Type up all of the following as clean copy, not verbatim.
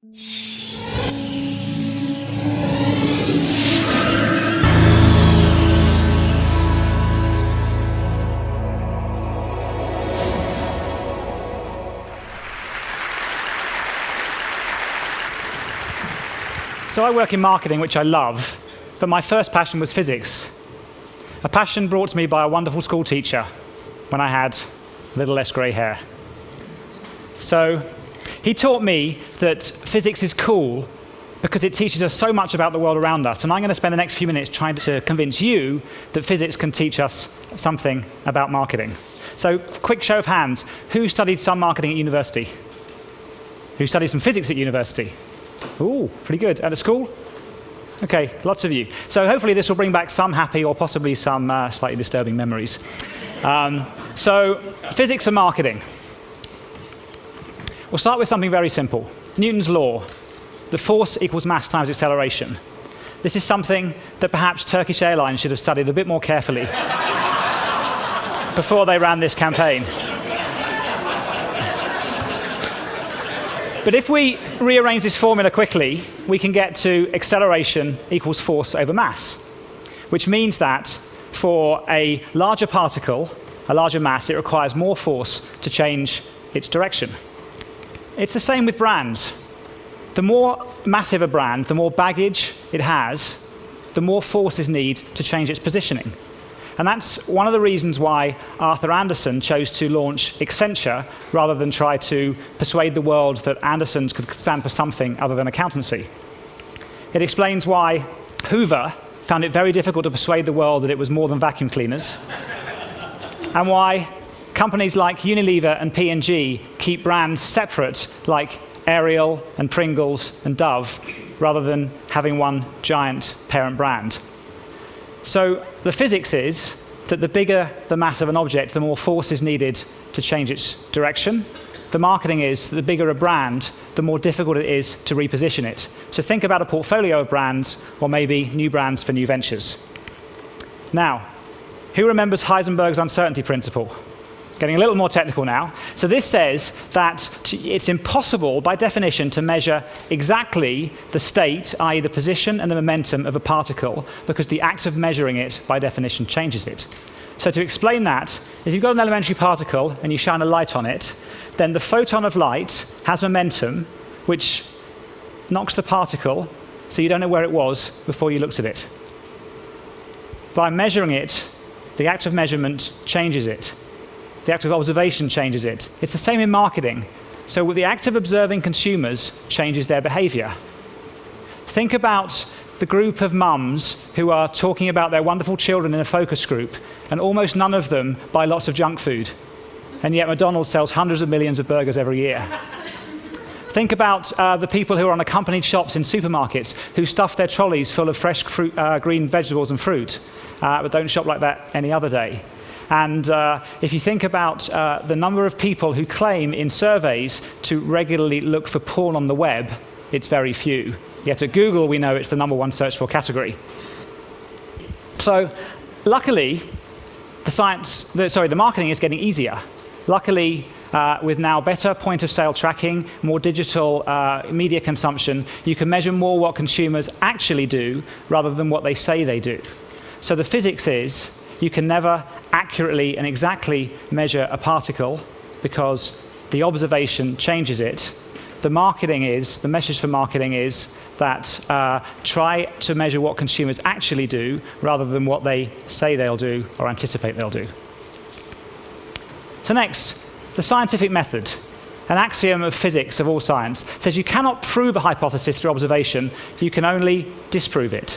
So I work in marketing, which I love, but my first passion was physics. A passion brought to me by a wonderful school teacher when I had a little less grey hair. So he taught me that physics is cool because it teaches us so much about the world around us. And I'm going to spend the next few minutes trying to convince you that physics can teach us something about marketing. So quick show of hands. Who studied some marketing at university? Who studied some physics at university? Ooh, pretty good. At a school? OK, lots of you. So hopefully this will bring back some happy or possibly some slightly disturbing memories. So physics and marketing. We'll start with something very simple. Newton's law. The force equals mass times acceleration. This is something that perhaps Turkish Airlines should have studied a bit more carefully before they ran this campaign. But if we rearrange this formula quickly, we can get to acceleration equals force over mass, which means that for a larger particle, a larger mass, it requires more force to change its direction. It's the same with brands. The more massive a brand, the more baggage it has, the more force is needed to change its positioning. And that's one of the reasons why Arthur Andersen chose to launch Accenture rather than try to persuade the world that Andersons could stand for something other than accountancy. It explains why Hoover found it very difficult to persuade the world that it was more than vacuum cleaners, and why companies like Unilever and P&G keep brands separate, like Ariel and Pringles and Dove, rather than having one giant parent brand. So the physics is that the bigger the mass of an object, the more force is needed to change its direction. The marketing is that the bigger a brand, the more difficult it is to reposition it. So think about a portfolio of brands, or maybe new brands for new ventures. Now, who remembers Heisenberg's uncertainty principle? Getting a little more technical now. So this says that it's impossible, by definition, to measure exactly the state, i.e. the position and the momentum of a particle, because the act of measuring it, by definition, changes it. So to explain that, if you've got an elementary particle and you shine a light on it, then the photon of light has momentum, which knocks the particle, so you don't know where it was before you looked at it. By measuring it, the act of measurement changes it. The act of observation changes it. It's the same in marketing. So the act of observing consumers changes their behavior. Think about the group of mums who are talking about their wonderful children in a focus group, and almost none of them buy lots of junk food. And yet McDonald's sells hundreds of millions of burgers every year. Think about the people who are on accompanied shops in supermarkets who stuff their trolleys full of fresh fruit, green vegetables and fruit, but don't shop like that any other day. And if you think about the number of people who claim in surveys to regularly look for porn on the web, it's very few. Yet at Google, we know it's the #1 search for category. So luckily, the marketing is getting easier. Luckily, with now better point-of-sale tracking, more digital media consumption, you can measure more what consumers actually do rather than what they say they do. So the physics is, you can never accurately and exactly measure a particle because the observation changes it. The message for marketing is that try to measure what consumers actually do rather than what they say they'll do or anticipate they'll do. So next, the scientific method. An axiom of physics, of all science, says you cannot prove a hypothesis through observation, you can only disprove it.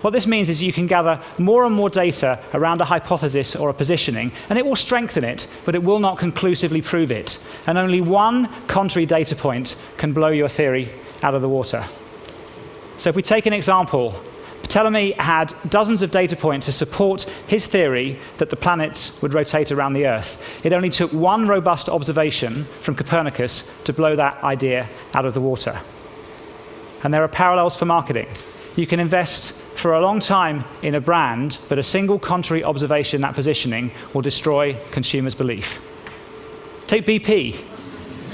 What this means is you can gather more and more data around a hypothesis or a positioning, and it will strengthen it, but it will not conclusively prove it. And only one contrary data point can blow your theory out of the water. So if we take an example, Ptolemy had dozens of data points to support his theory that the planets would rotate around the Earth. It only took one robust observation from Copernicus to blow that idea out of the water. And there are parallels for marketing. You can invest for a long time in a brand, but a single contrary observation in that positioning will destroy consumers' belief. Take BP.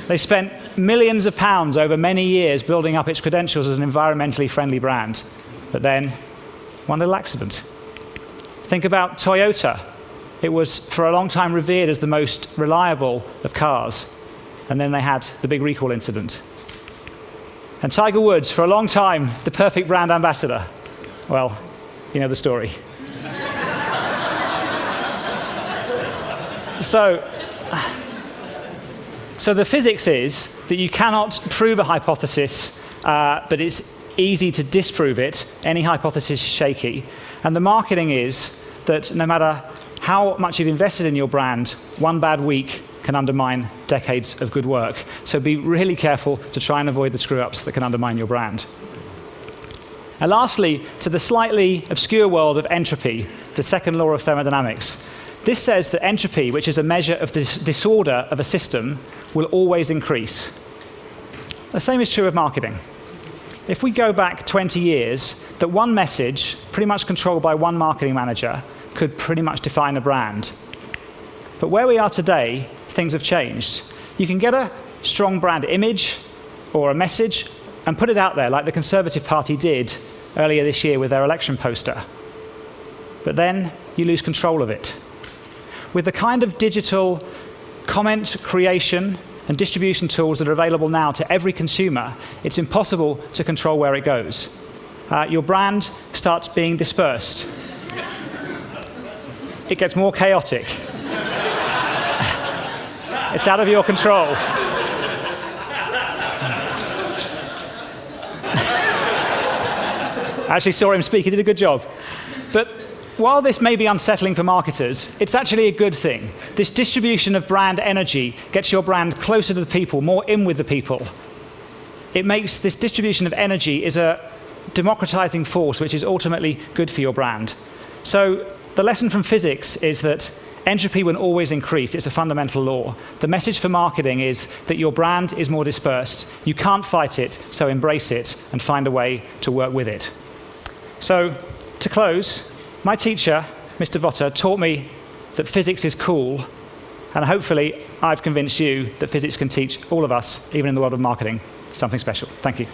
They spent millions of pounds over many years building up its credentials as an environmentally friendly brand. But then, one little accident. Think about Toyota. It was, for a long time, revered as the most reliable of cars. And then they had the big recall incident. And Tiger Woods, for a long time, the perfect brand ambassador. Well, you know the story. So the physics is that you cannot prove a hypothesis, but it's easy to disprove it. Any hypothesis is shaky. And the marketing is that no matter how much you've invested in your brand, one bad week can undermine decades of good work. So be really careful to try and avoid the screw-ups that can undermine your brand. And lastly, to the slightly obscure world of entropy, the second law of thermodynamics. This says that entropy, which is a measure of the disorder of a system, will always increase. The same is true of marketing. If we go back 20 years, that one message, pretty much controlled by one marketing manager, could pretty much define a brand. But where we are today, things have changed. You can get a strong brand image or a message and put it out there like the Conservative Party did earlier this year with their election poster. But then you lose control of it. With the kind of digital comment creation and distribution tools that are available now to every consumer, it's impossible to control where it goes. Your brand starts being dispersed. It gets more chaotic. It's out of your control. I actually saw him speak. He did a good job. But while this may be unsettling for marketers, it's actually a good thing. This distribution of brand energy gets your brand closer to the people, more in with the people. It makes this distribution of energy is a democratizing force, which is ultimately good for your brand. So the lesson from physics is that entropy will always increase. It's a fundamental law. The message for marketing is that your brand is more dispersed. You can't fight it, so embrace it and find a way to work with it. So, to close, my teacher, Mr. Votter, taught me that physics is cool, and hopefully I've convinced you that physics can teach all of us, even in the world of marketing, something special. Thank you.